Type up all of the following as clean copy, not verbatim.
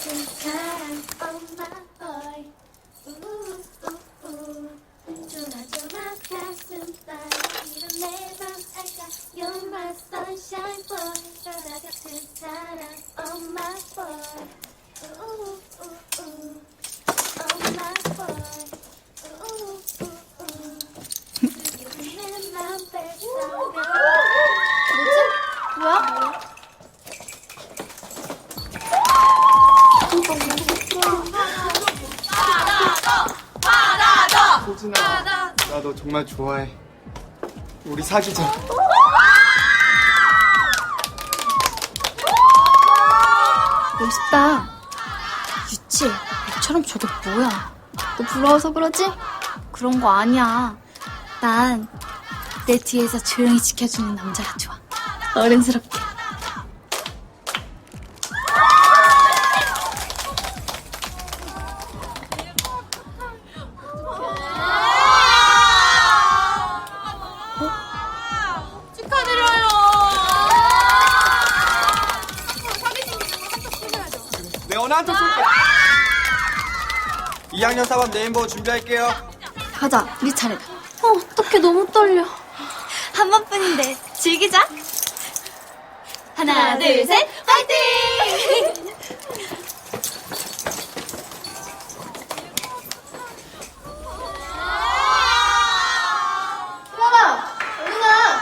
같은 사람 Oh my boy 조마조마 가슴 떨리는 매밤 알까 You're my sunshine boy 바다 같은 사람 Oh my boy Oh my boy 내 맘 뺏어가 뭐야? 소진아, 나 너 정말 좋아해. 우리 사귀자. 멋있다. 유치, 너처럼 저게 뭐야? 너 부러워서 그러지? 그런 거 아니야. 난 내 뒤에서 조용히 지켜주는 남자가 좋아. 어른스럽게. 네, 어느 한턱 쏠게. 2학년 4반 네임버 준비할게요. 가자, 네 차례다. 어떡해, 너무 떨려. 한 번뿐인데 즐기자. 하나, 둘, 셋, 파이팅! 수연아, 어디가?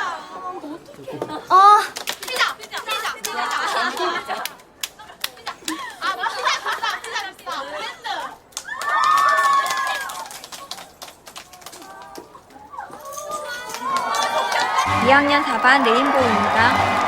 이 2학년 4반 레인보우입니다.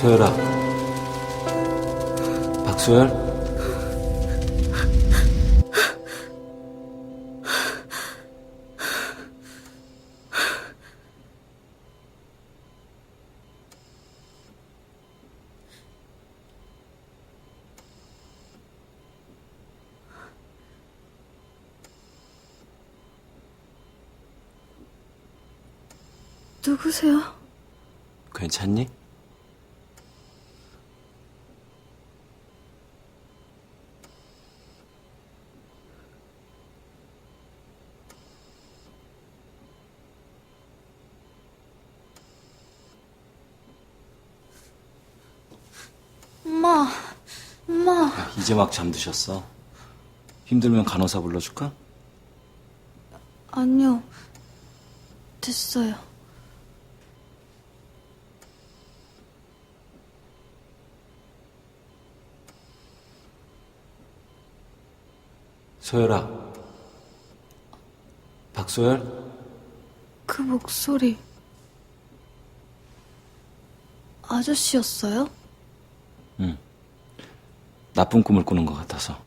소열아. 박소열? 누구세요? 괜찮니? 엄마, 엄마. 이제 막 잠드셨어. 힘들면 간호사 불러줄까? 아니요. 됐어요. 소열아. 박소열? 그 목소리. 아저씨였어요? 응. 나쁜 꿈을 꾸는 것 같아서.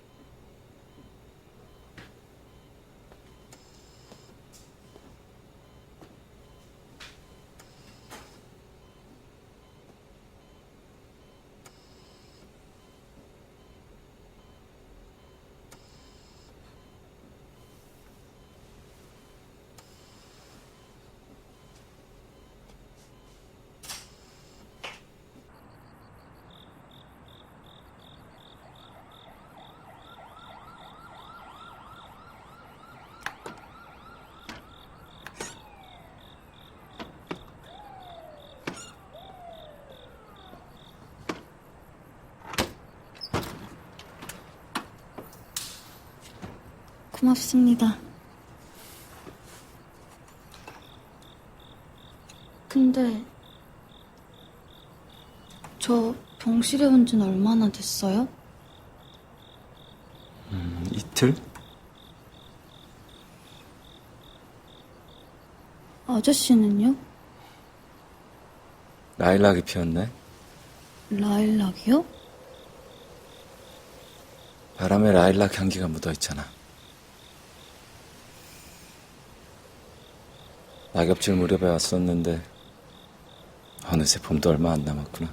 고맙습니다. 근데 저 병실에 온 지는 얼마나 됐어요? 이틀? 아저씨는요? 라일락이 피었네. 라일락이요? 바람에 라일락 향기가 묻어있잖아. 낙엽질 무렵에 왔었는데 어느새 봄도 얼마 안 남았구나.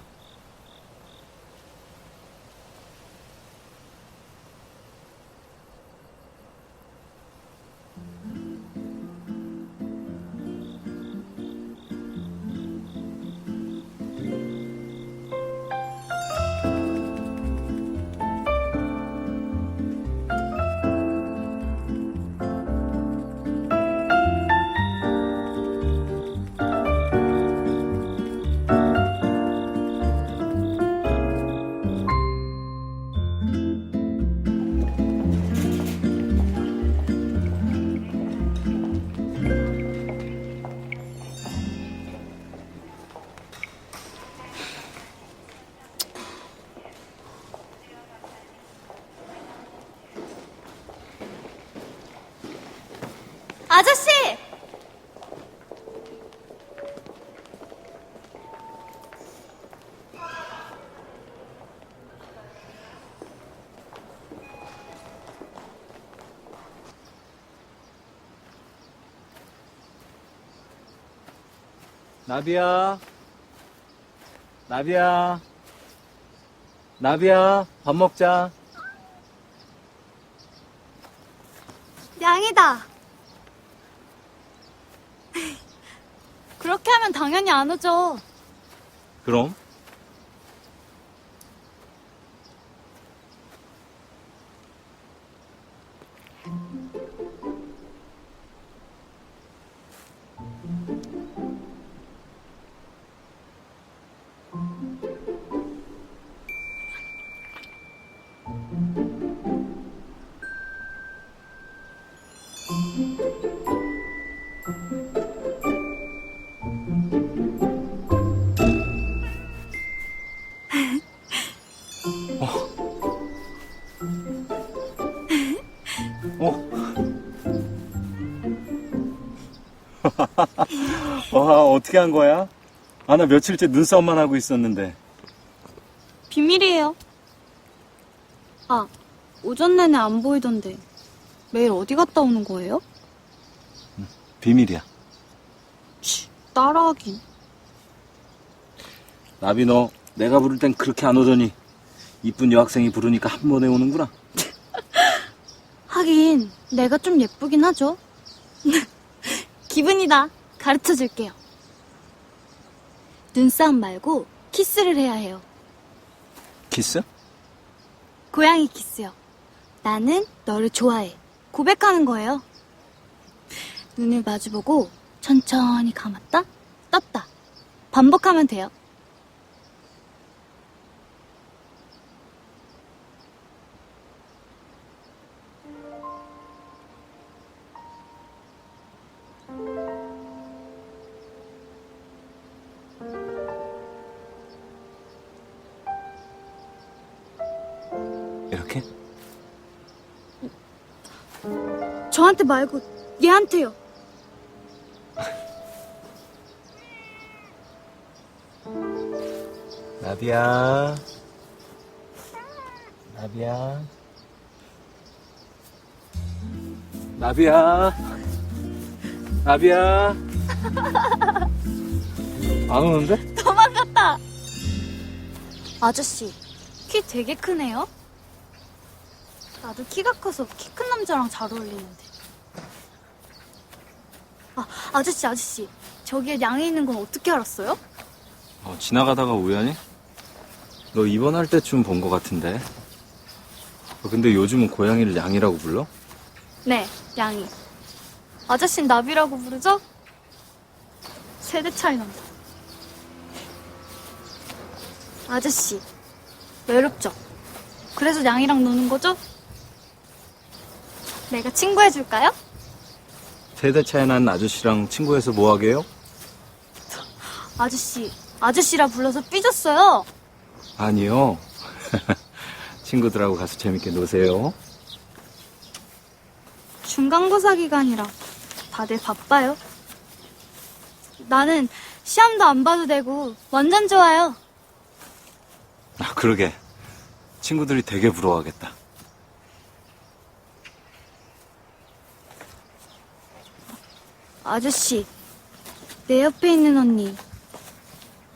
아저씨! 나비야. 나비야. 나비야, 밥 먹자. 냥이다. 그렇게 하면 당연히 안 오죠. 그럼? 와, 어떻게 한 거야? 아, 나 며칠째 눈싸움만 하고 있었는데. 비밀이에요. 아, 오전 내내 안 보이던데 매일 어디 갔다 오는 거예요? 비밀이야. 따라하긴. 나비 너 내가 부를 땐 그렇게 안 오더니 이쁜 여학생이 부르니까 한 번에 오는구나. 하긴 내가 좀 예쁘긴 하죠. 기분이다. 가르쳐 줄게요. 눈싸움 말고 키스를 해야 해요. 키스? 고양이 키스요. 나는 너를 좋아해. 고백하는 거예요. 눈을 마주보고 천천히 감았다, 떴다. 반복하면 돼요. 이렇게? 저한테 말고 얘한테요. 나비야. 나비야. 나비야. 나비야. 안 오는데? 도망갔다. 아저씨, 키 되게 크네요. 나도 키가 커서 키 큰 남자랑 잘 어울리는데. 아, 아저씨. 저기에 양이 있는 건 어떻게 알았어요? 지나가다가 우연히? 너 입원할 때쯤 본 것 같은데. 근데 요즘은 고양이를 양이라고 불러? 네, 양이. 아저씨는 나비라고 부르죠? 세대 차이 난다. 아저씨, 외롭죠? 그래서 양이랑 노는 거죠? 내가 친구해줄까요? 세대 차이 난 아저씨랑 친구해서 뭐 하게요? 아저씨라 불러서 삐졌어요. 아니요. 친구들하고 가서 재밌게 노세요. 중간고사 기간이라 다들 바빠요. 나는 시험도 안 봐도 되고 완전 좋아요. 그러게. 친구들이 되게 부러워하겠다. 아저씨, 내 옆에 있는 언니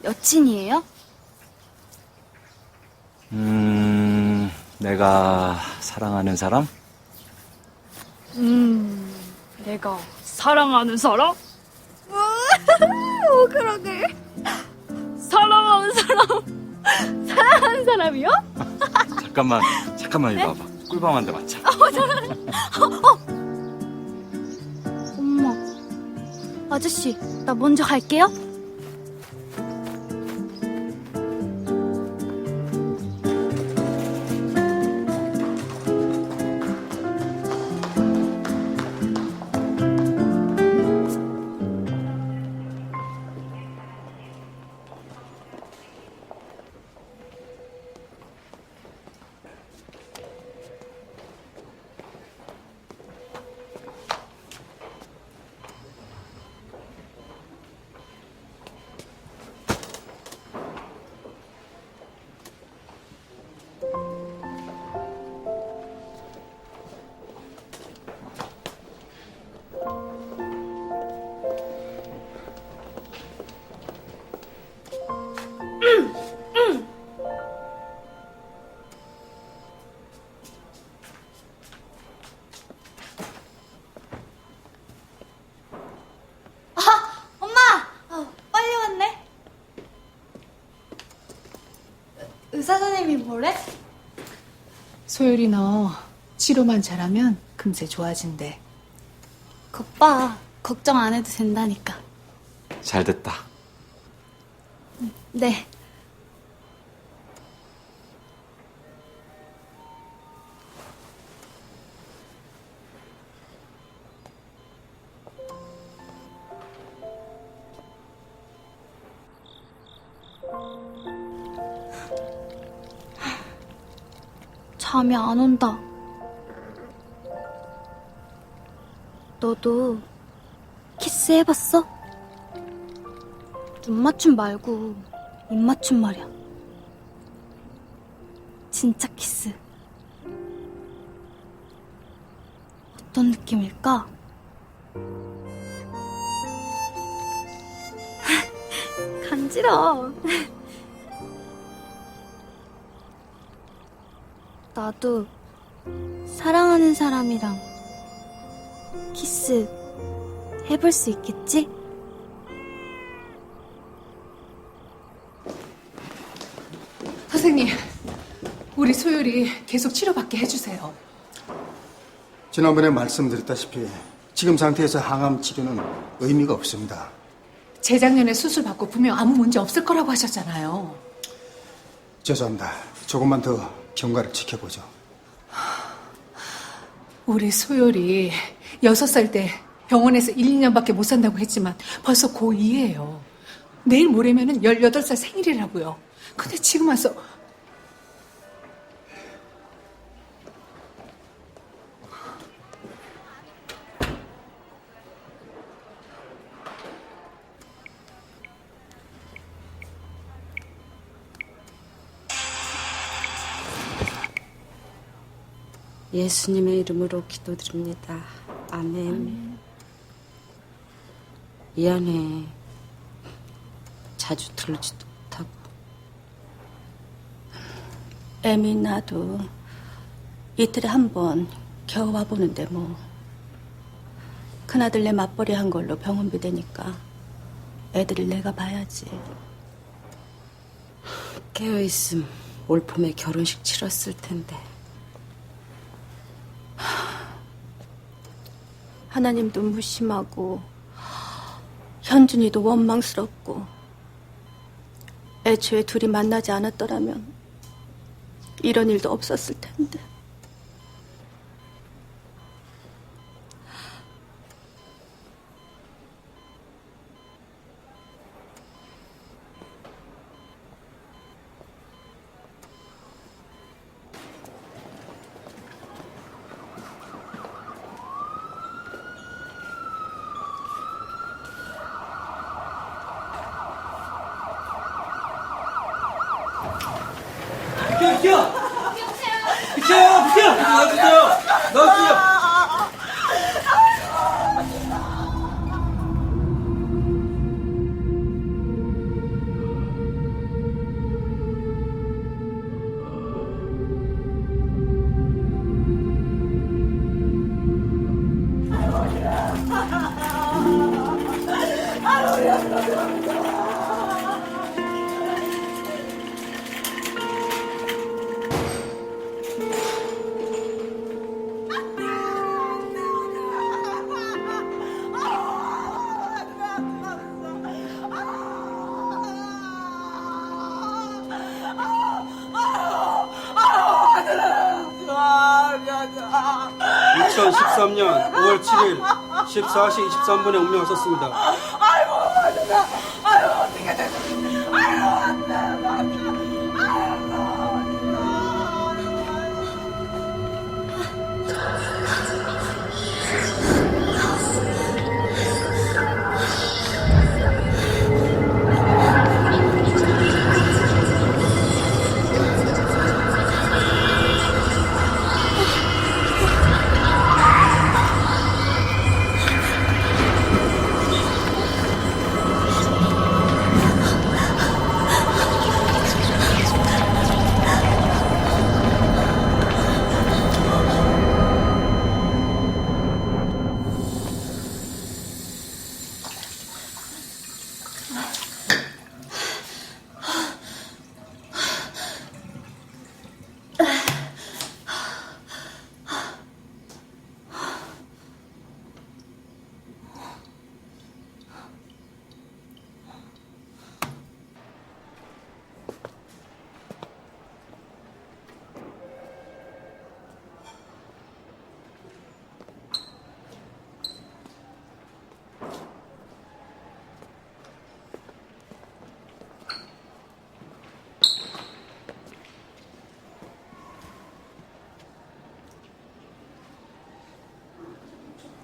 여친이에요? 내가 사랑하는 사람? 내가 사랑하는 사람? 그러게. 사랑하는 사람이요? 잠깐만 이리 와봐. 꿀밤 한 대 맞자. 엄마, 아저씨, 나 먼저 갈게요. 빨리 왔네. 의사 선생님이 뭐래? 소율이 너 치료만 잘하면 금세 좋아진대. 오빠, 걱정 안 해도 된다니까. 잘 됐다. 네. 잠이 안 온다. 너도 키스해봤어? 눈 맞춤 말고 입 맞춤 말이야. 진짜 키스. 어떤 느낌일까? 간지러워. 나도 사랑하는 사람이랑 키스 해볼 수 있겠지? 선생님, 우리 소율이 계속 치료받게 해주세요. 지난번에 말씀드렸다시피 지금 상태에서 항암 치료는 의미가 없습니다. 재작년에 수술 받고 분명 아무 문제 없을 거라고 하셨잖아요. 죄송합니다. 조금만 더 경과를 지켜보죠. 우리 소율이 6살 때 병원에서 1, 2년밖에 못 산다고 했지만 벌써 고2예요. 내일 모레면은 18살 생일이라고요. 근데 지금 와서 예수님의 이름으로 기도드립니다. 아멘. 미안해. 자주 들지도 못하고. 애미 나도 이틀에 한 번 겨우 와보는데 뭐. 큰아들 내 맞벌이 한 걸로 병원비 되니까 애들을 내가 봐야지. 깨어있음 올 봄에 결혼식 치렀을 텐데. 하나님도 무심하고 현준이도 원망스럽고 애초에 둘이 만나지 않았더라면 이런 일도 없었을 텐데. (2013년 5월 7일) 14시 23분에 운명을 썼습니다.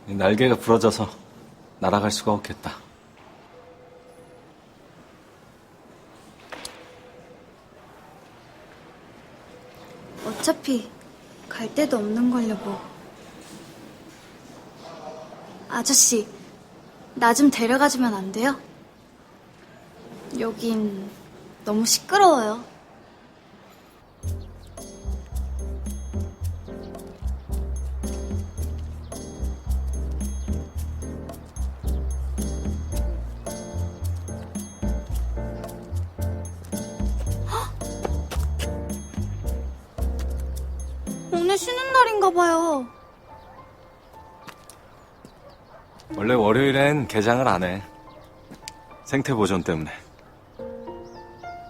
날개가 부러져서 날아갈 수가 없겠다. 어차피 갈 데도 없는 걸요, 뭐. 아저씨, 나 좀 데려가주면 안 돼요? 여긴 너무 시끄러워요. 오늘 쉬는 날인가 봐요. 원래 월요일엔 개장을 안 해. 생태 보존 때문에.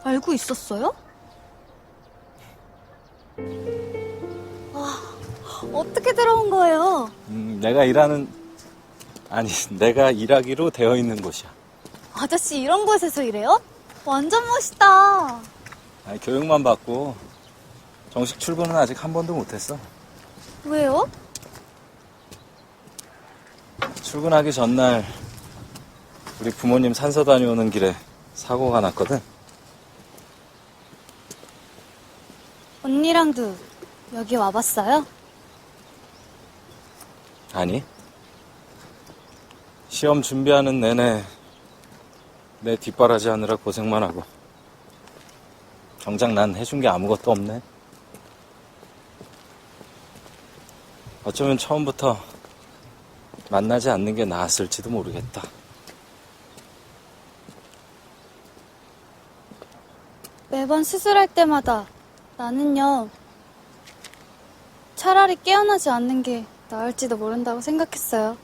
알고 있었어요? 와, 어떻게 들어온 거예요? 내가 일하기로 되어 있는 곳이야. 아저씨 이런 곳에서 일해요? 완전 멋있다. 아니, 교육만 받고 정식 출근은 아직 한 번도 못했어. 왜요? 출근하기 전날 우리 부모님 산소 다녀오는 길에 사고가 났거든. 언니랑도 여기 와봤어요? 아니, 시험 준비하는 내내 내 뒷바라지 하느라 고생만 하고 정작 난 해준 게 아무것도 없네. 어쩌면 처음부터 만나지 않는 게 나았을지도 모르겠다. 매번 수술할 때마다 나는요, 차라리 깨어나지 않는 게 나을지도 모른다고 생각했어요.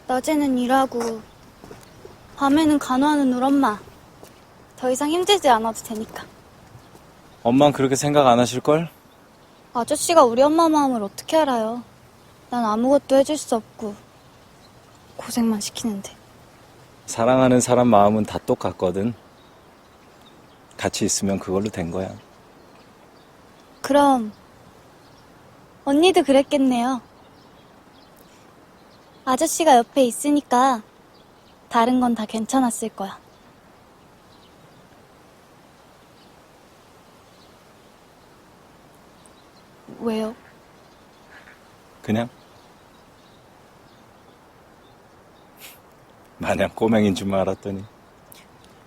낮에는 일하고 밤에는 간호하는 우리 엄마 더 이상 힘들지 않아도 되니까. 엄만 그렇게 생각 안 하실걸? 아저씨가 우리 엄마 마음을 어떻게 알아요? 난 아무것도 해줄 수 없고 고생만 시키는데. 사랑하는 사람 마음은 다 똑같거든. 같이 있으면 그걸로 된 거야. 그럼 언니도 그랬겠네요. 아저씨가 옆에 있으니까 다른 건 다 괜찮았을 거야. 왜요? 그냥? 마냥 꼬맹인 줄 알았더니.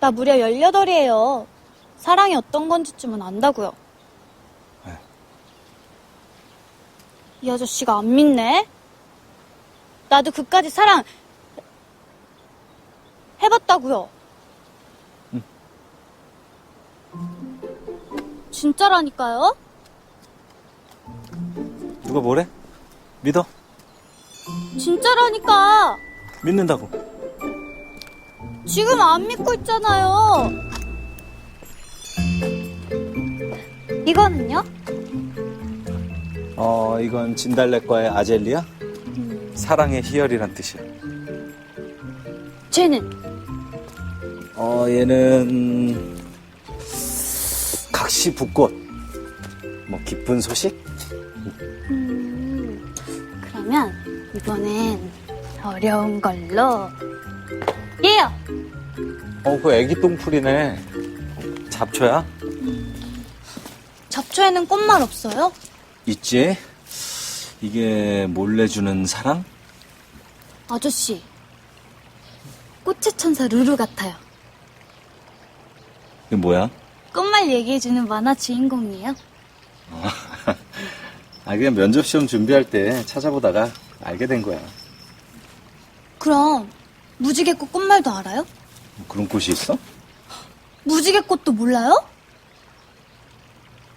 나 무려 18이에요. 사랑이 어떤 건지쯤은 안다고요. 네. 이 아저씨가 안 믿네? 나도 그까지 사랑 해봤다고요. 응. 진짜라니까요? 누가 뭐래? 믿어? 진짜라니까. 믿는다고. 지금 안 믿고 있잖아요. 이거는요? 이건 진달래과의 아젤리야? 사랑의 희열이란 뜻이야. 쟤는? 얘는 각시붓꽃. 뭐 깊은 소식? 그러면 이번엔 어려운 걸로. 얘요. 그 애기 똥풀이네. 잡초야? 잡초에는 꽃말 없어요? 있지. 이게 몰래 주는 사랑? 아저씨, 꽃의 천사 루루 같아요. 이게 뭐야? 꽃말 얘기해주는 만화 주인공이에요. 그냥 면접시험 준비할 때 찾아보다가 알게 된 거야. 그럼 무지개꽃 꽃말도 알아요? 그런 꽃이 있어? 무지개꽃도 몰라요?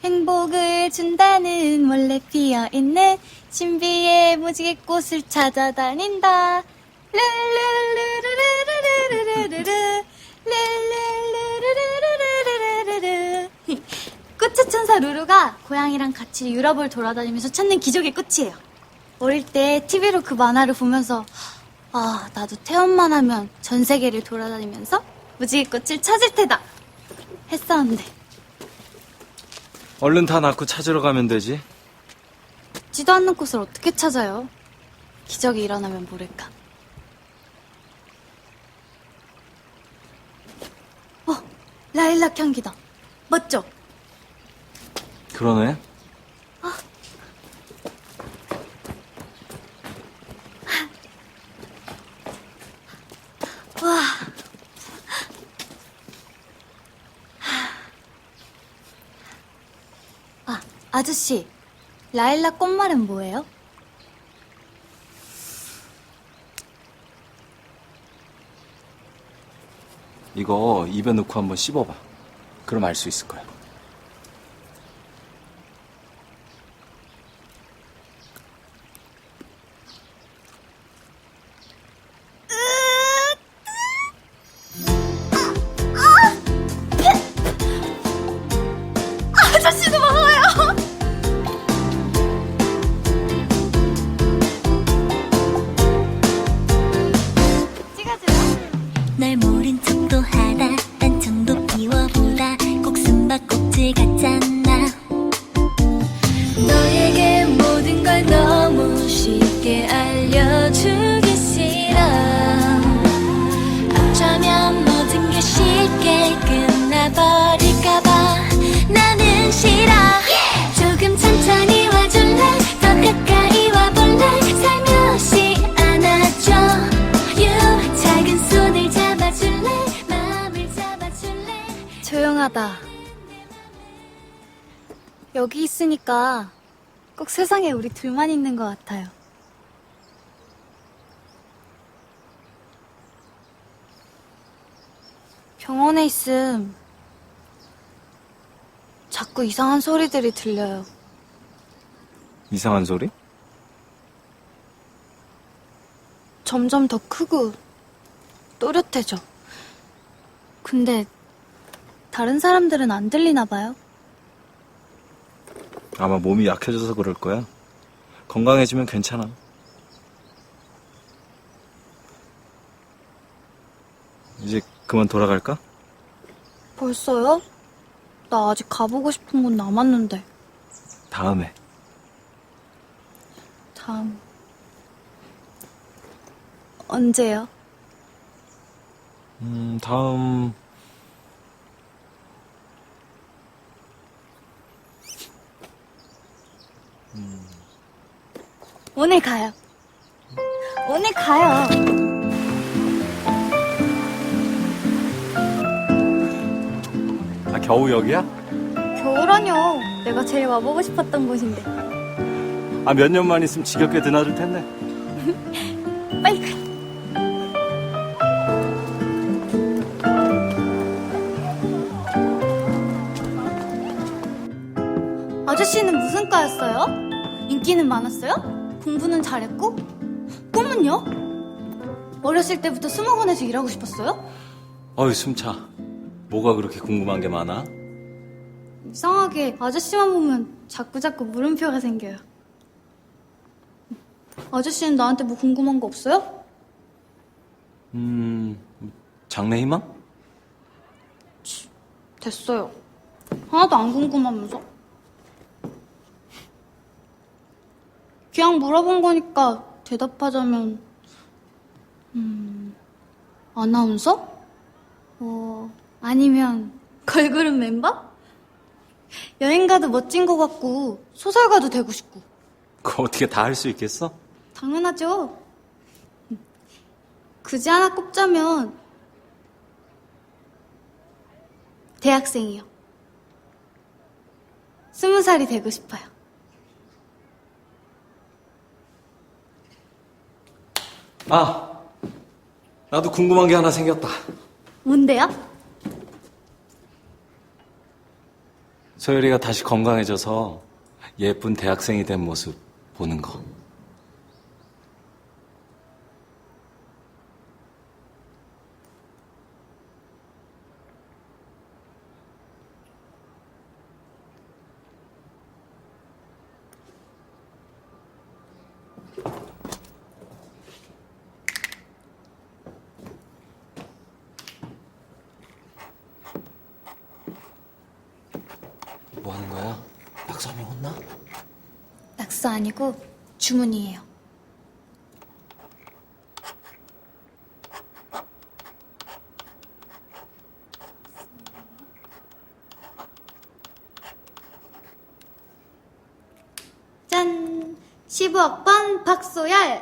행복을 준다는 몰래 피어있는 신비의 무지개꽃을 찾아다닌다. 르르르르르르르르르르 르르르르르르르르르. 꽃의 천사 루루가 고양이랑 같이 유럽을 돌아다니면서 찾는 기적의 꽃이에요. 어릴 때 TV로 그 만화를 보면서 나도 태연만 하면 전 세계를 돌아다니면서 무지개꽃을 찾을 테다 했었는데. 얼른 다 낳고 찾으러 가면 되지. 지도 않는 꽃을 어떻게 찾아요? 기적이 일어나면 모를까. 라일락 향기다. 맞죠? 그러네. 와. 아, 아저씨. 라일락 꽃말은 뭐예요? 이거 입에 넣고 한번 씹어봐. 그럼 알 수 있을 거야. 아저씨도 먹어요. 널 모른 척도 하다 딴청도 피워보다 꼭 숨바꼭질 같잖아. 너에게 모든 걸 너무 쉽게 알려주기 싫어. 어쩌면 모든 게 쉽게 끝나버릴까봐 나는 싫어. 조금 천천히 와줄래? 더 가까이 와볼래? 살며시 안아줘. 작은 손을 잡아줄래? 마음을 잡아줄래? 조용하다. 여기 있으니까 꼭 세상에 우리 둘만 있는 것 같아요. 병원에 있음 자꾸 이상한 소리들이 들려요. 이상한 소리? 점점 더 크고 또렷해져. 근데 다른 사람들은 안 들리나 봐요. 아마 몸이 약해져서 그럴 거야. 건강해지면 괜찮아. 이제 그만 돌아갈까? 벌써요? 나 아직 가보고 싶은 곳 남았는데. 다음에. 다음. 언제요? 다음. 오늘 가요. 오늘 가요. 아, 겨우 여기야? 겨울아뇨. 내가 제일 와보고 싶었던 곳인데. 아, 몇 년만 있으면 지겹게 드나들 텐데. 빨리 가. 아저씨는 무슨 과였어요? 인기는 많았어요? 공부는 잘했고? 꿈은요? 어렸을 때부터 수목원에서 일하고 싶었어요? 어이, 숨차. 뭐가 그렇게 궁금한 게 많아? 이상하게 아저씨만 보면 자꾸자꾸 물음표가 생겨요. 아저씨는 나한테 뭐 궁금한 거 없어요? 장래희망? 됐어요. 하나도 안 궁금하면서. 그냥 물어본 거니까 대답하자면 아나운서? 아니면 걸그룹 멤버? 여행 가도 멋진 거 같고 소설가도 되고 싶고. 그거 어떻게 다 할 수 있겠어? 당연하죠. 굳이 하나 꼽자면 대학생이요. 20살이 되고 싶어요. 아, 나도 궁금한 게 하나 생겼다. 뭔데요? 소율이가 다시 건강해져서 예쁜 대학생이 된 모습 보는 거. 뭐 하는 거야? 낙서하면 혼나? 낙서 아니고 주문이에요. 15학번 박소열.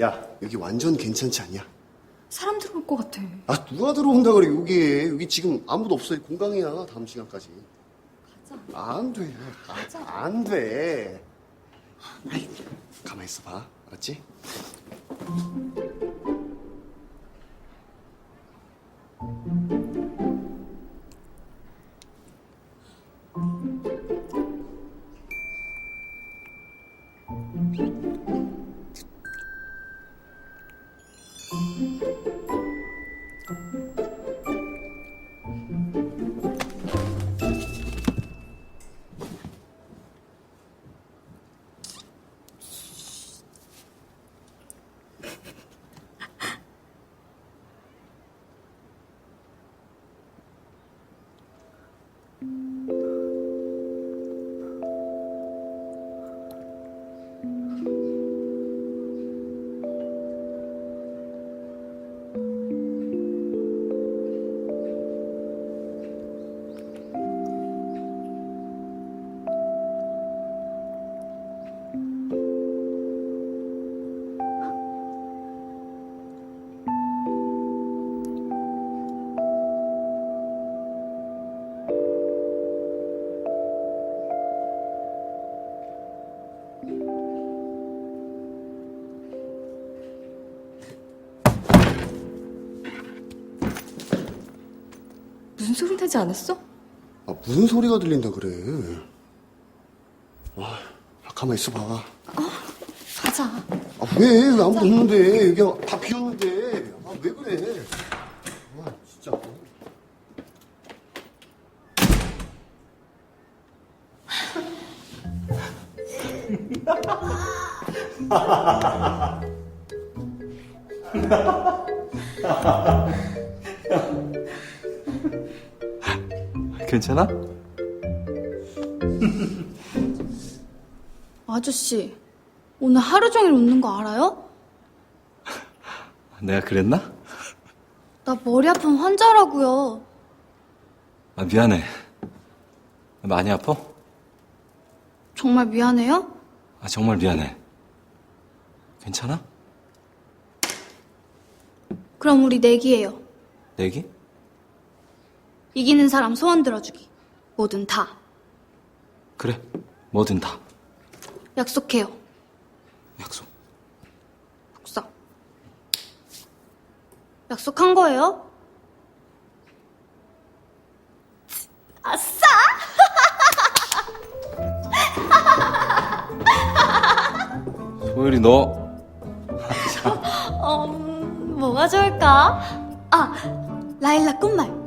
야, 여기 완전 괜찮지 않냐? 사람 들어올 것 같아. 아, 누가 들어온다 그래, 여기 지금 아무도 없어. 공강이야, 다음 시간까지. 가자. 안 돼. 안 돼. 아이, 가만히 있어 봐. 알았지? 무슨 소리 나지 않았어? 아, 무슨 소리가 들린다 그래. 아, 가만히 있어 봐. 가자. 아, 왜 아무도 없는데. 여기 다 비었는데. 아, 왜 그래. 아, 진짜. 괜찮아? 아저씨, 오늘 하루 종일 웃는 거 알아요? 내가 그랬나? 나 머리 아픈 환자라고요. 아, 미안해. 많이 아파? 정말 미안해요? 아, 정말 미안해. 괜찮아? 그럼 우리 내기예요. 내기? 이기는 사람 소원 들어주기. 뭐든 다. 그래, 뭐든 다. 약속해요. 약속. 복사. 약속한 거예요? 아싸! 소율이 너. 뭐가 좋을까? 아, 라일락 꽃말.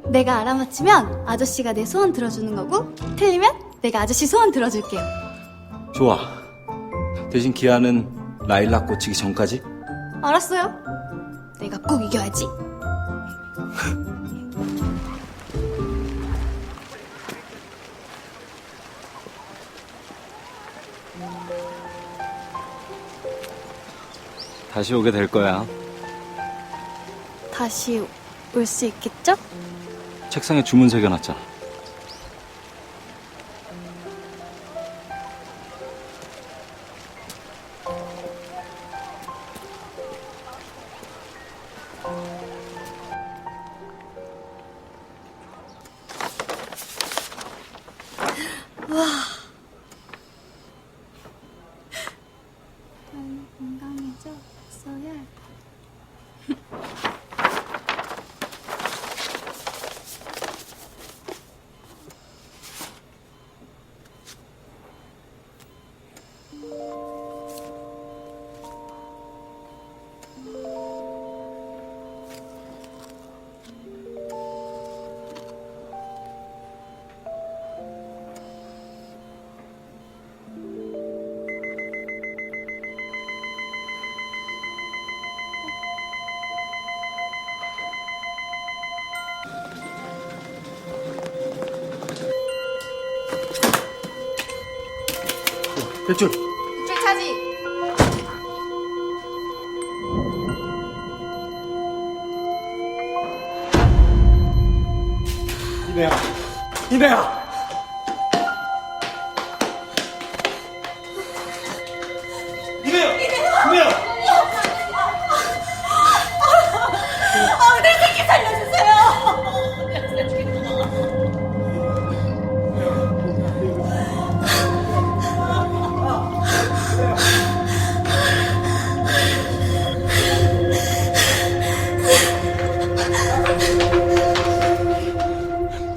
내가 알아맞히면 아저씨가 내 소원 들어주는 거고, 틀리면 내가 아저씨 소원 들어줄게요. 좋아. 대신 기한은 라일락 꽂히기 전까지? 알았어요. 내가 꼭 이겨야지. 다시 오게 될 거야. 다시 올 수 있겠죠? 책상에 주문 새겨놨잖아. 건강해졌어야. 대출. 줄 차지. 이내야, 이내야. 이내야, 이내야.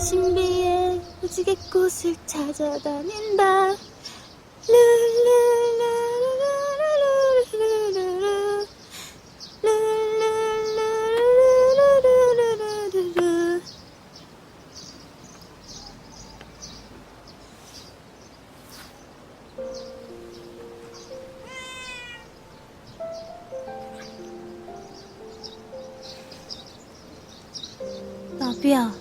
신비의 무지개 꽃을 찾아다닌다. 룰루루루루루루루루루루. 룰루루루루루루루루. 나비야.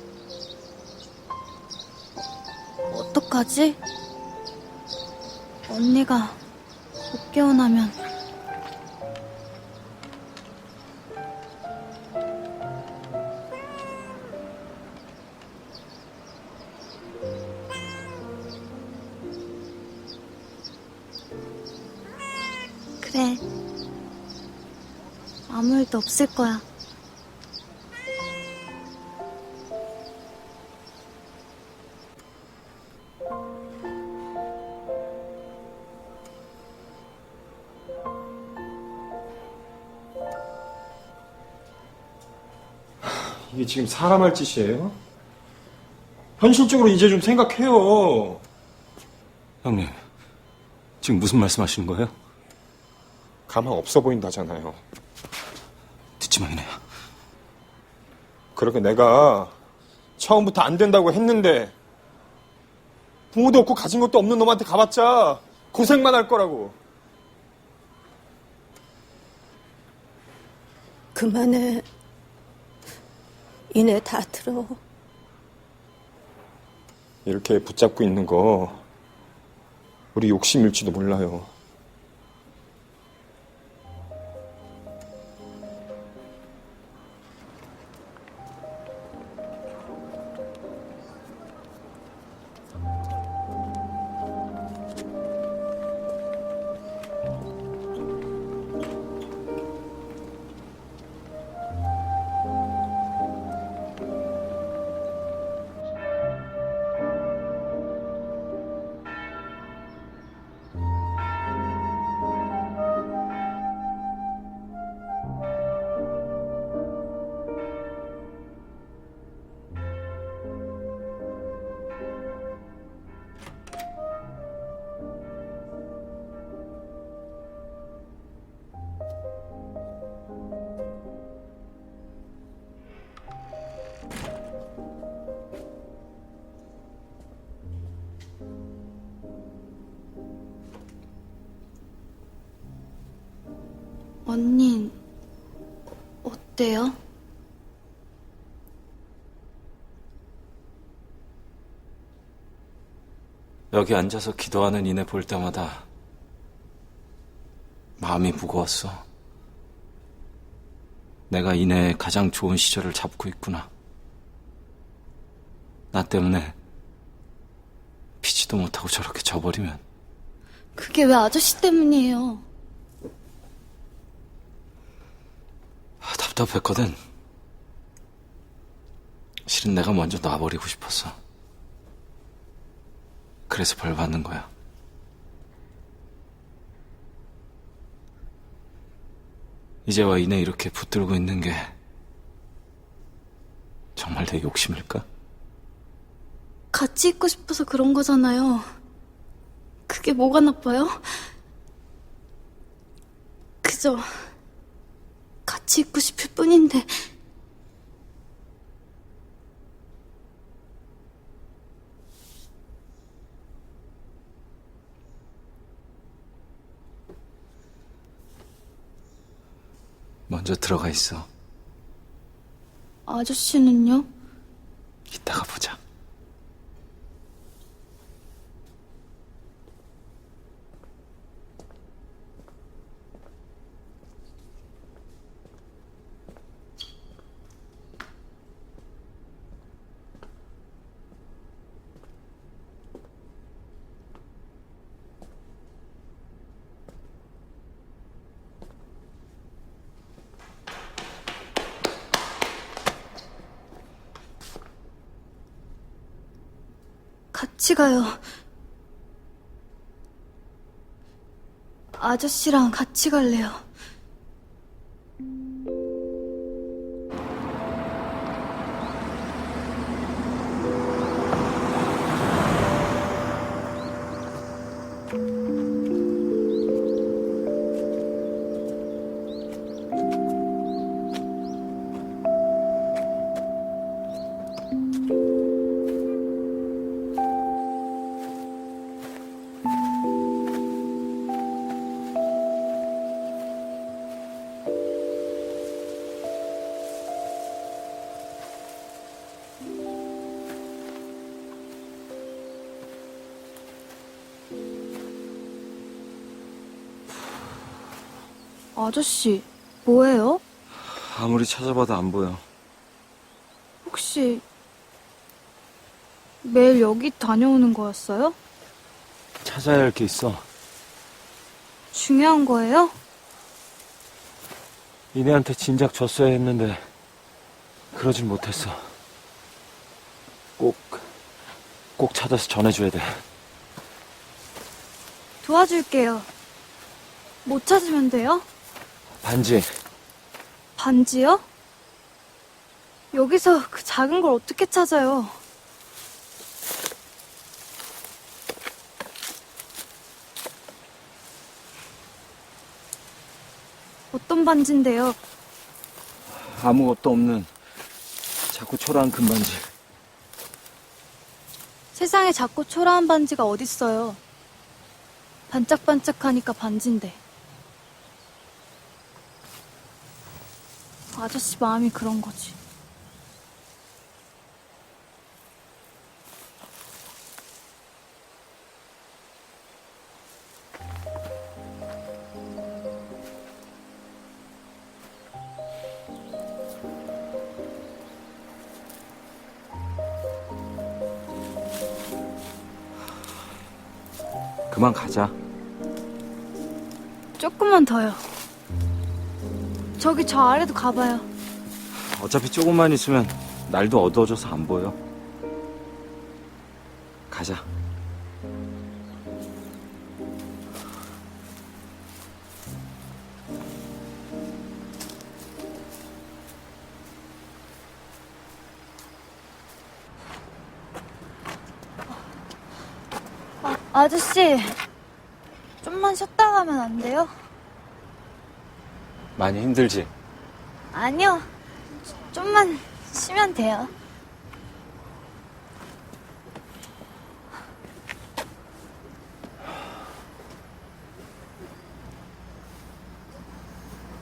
어떡하지? 언니가 못 깨어나면. 그래. 아무 일도 없을 거야. 이게 지금 사람 할 짓이에요? 현실적으로 이제 좀 생각해요. 형님, 지금 무슨 말씀하시는 거예요? 가망 없어 보인다잖아요. 듣지 마, 이내야. 그렇게 내가 처음부터 안 된다고 했는데 부모도 없고 가진 것도 없는 놈한테 가봤자 고생만 할 거라고. 그만해. 이내 다 들어. 이렇게 붙잡고 있는 거 우리 욕심일지도 몰라요. 언닌 어때요? 여기 앉아서 기도하는 이내 볼 때마다 마음이 무거웠어. 내가 이내의 가장 좋은 시절을 잡고 있구나. 나 때문에 피지도 못하고 저렇게 져버리면. 그게 왜 아저씨 때문이에요? 답답했거든. 실은 내가 먼저 놔버리고 싶었어. 그래서 벌 받는 거야. 이제와 이내 이렇게 붙들고 있는 게 정말 내 욕심일까? 같이 있고 싶어서 그런 거잖아요. 그게 뭐가 나빠요? 그저 같이 있고 싶을 뿐인데. 먼저 들어가 있어. 아저씨는요? 이따가 보자. 같이 가요. 아저씨랑 같이 갈래요. 아저씨, 뭐해요? 아무리 찾아봐도 안 보여. 혹시 매일 여기 다녀오는 거였어요? 찾아야 할 게 있어. 중요한 거예요? 이내한테 진작 줬어야 했는데 그러진 못했어. 꼭 찾아서 전해줘야 돼. 도와줄게요. 못 찾으면 돼요? 반지. 반지요? 여기서 그 작은 걸 어떻게 찾아요? 어떤 반지인데요? 아무것도 없는 자꾸 초라한 금반지. 세상에 작고 초라한 반지가 어딨어요. 반짝반짝하니까 반지인데. 아저씨 마음이 그런 거지. 그만 가자. 조금만 더요. 저기 저 아래도 가봐요. 어차피 조금만 있으면 날도 어두워져서 안 보여. 가자. 아저씨, 좀만 쉬었다 가면 안 돼요? 많이 힘들지? 아니요. 좀만 쉬면 돼요.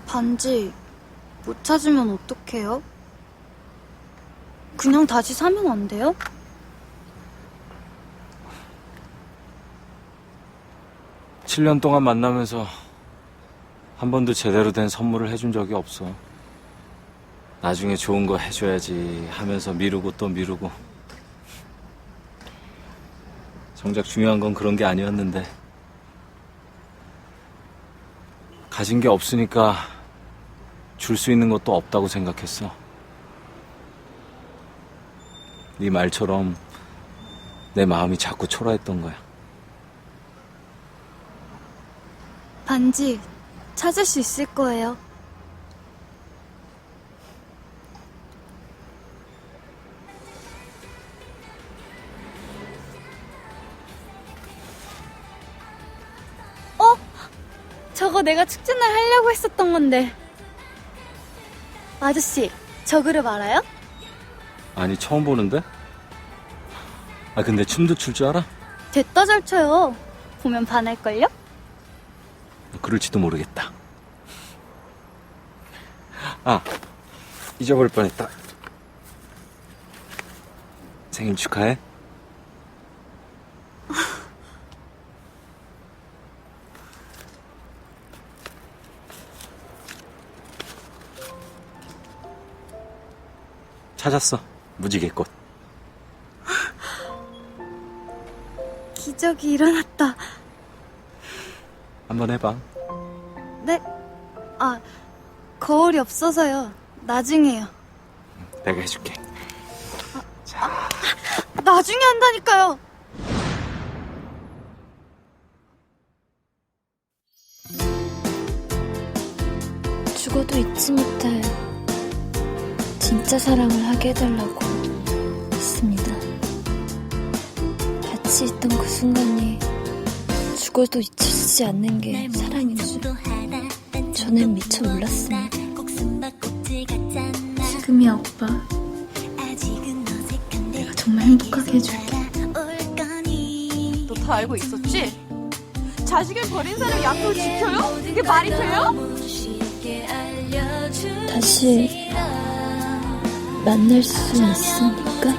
반지 못 찾으면 어떡해요? 그냥 다시 사면 안 돼요? 칠 년 동안 만나면서 한 번도 제대로 된 선물을 해준 적이 없어. 나중에 좋은 거 해줘야지 하면서 미루고 또 미루고. 정작 중요한 건 그런 게 아니었는데. 가진 게 없으니까 줄 수 있는 것도 없다고 생각했어. 네 말처럼 내 마음이 자꾸 초라했던 거야. 반지 찾을 수 있을 거예요. 저거 내가 축제날 하려고 했었던 건데. 아저씨, 저 그룹 알아요? 아니, 처음 보는데? 아, 근데 춤도 출 줄 알아? 됐다 잘 춰요. 보면 반할걸요? 그럴지도 모르겠다. 아, 잊어버릴 뻔했다. 생일 축하해. 찾았어. 무지개꽃. 기적이 일어났다. 한번 해봐. 네? 아, 거울이 없어서요. 나중에요. 내가 해줄게. 나중에 한다니까요. 죽어도 잊지 못할 진짜 사랑을 하게 해달라고 했습니다. 같이 있던 그 순간이 죽어도 잊혀지지 않는 게 사랑인 줄 저는 미처 몰랐습니다. 지금이야 오빠. 내가 정말 행복하게 해줄게. 너 다 알고 있었지? 자식을 버린 사람 약속을 지켜요? 이게 말이 돼요? 다시 만날 수 있습니까?